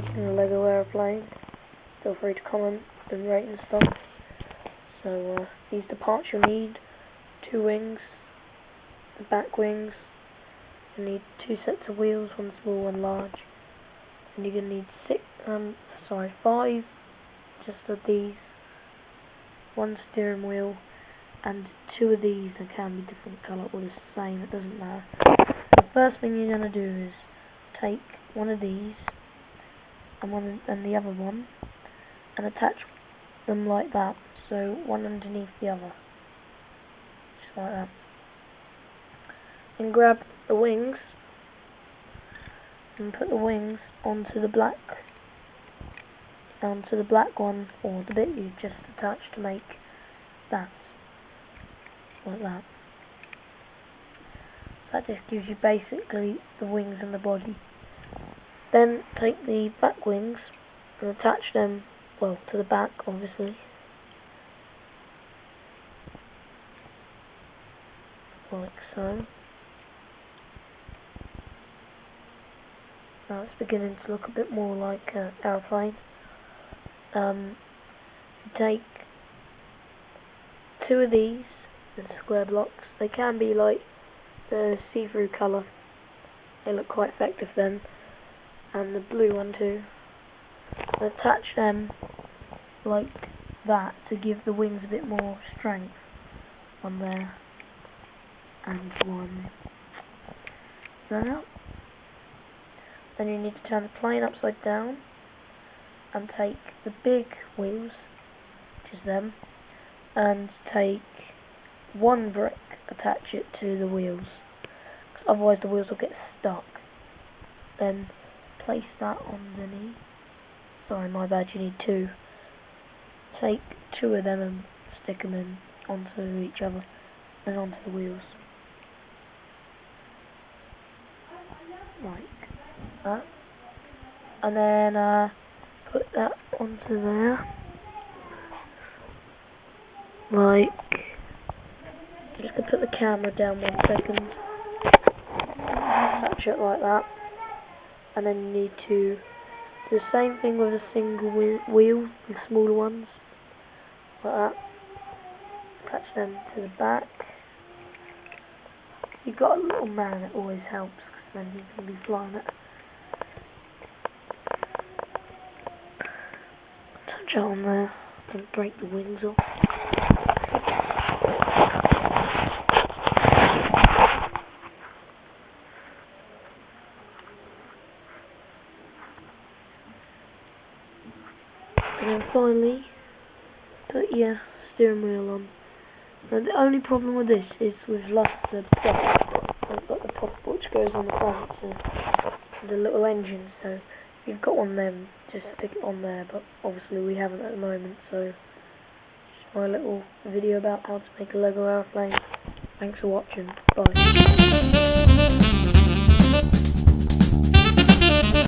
making a Lego aeroplane, feel free to comment and rate and stuff. So these are the parts you'll need: 2 wings, the back wings. You need 2 sets of wheels, 1 small, 1 large. And you're gonna need 5 just of these, 1 steering wheel, and 2 of these that can be different colour or the same, it doesn't matter. The first thing you're gonna do is take one of these and the other one and attach them like that, so one underneath the other, just like that. And grab the wings and put the wings onto the black one, or the bit you just attached to make that, like that. That just gives you basically the wings and the body. Then take the back wings and attach them, well, to the back, obviously. Like so. Now it's beginning to look a bit more like an aeroplane. Take 2 of these, the square blocks. They can be like the see-through colour. They look quite effective then. And the blue one too. And attach them like that to give the wings a bit more strength. One there. And one there. Then you need to turn the plane upside down and take the big wheels, which is them, and take 1 brick, attach it to the wheels, because otherwise the wheels will get stuck. Then place that underneath. Sorry, my bad, you need 2. Take 2 of them and stick them in onto each other and onto the wheels. Like that. And then put that onto there. Like, I'm just gonna put the camera down 1 second. Attach it like that. And then you need to do the same thing with a single wheel, the smaller ones, like that. Attach them to the back. If you've got a little man, it always helps, because then you can be flying it. Touch it on there, don't break the wings off. And then finally, put your steering wheel on. Now the only problem with this is we've lost the prop. I've got the prop which goes on the front, so the little engine, so if you've got one then just stick it on there, but obviously we haven't at the moment, so just my little video about how to make a Lego aeroplane. Thanks for watching, bye.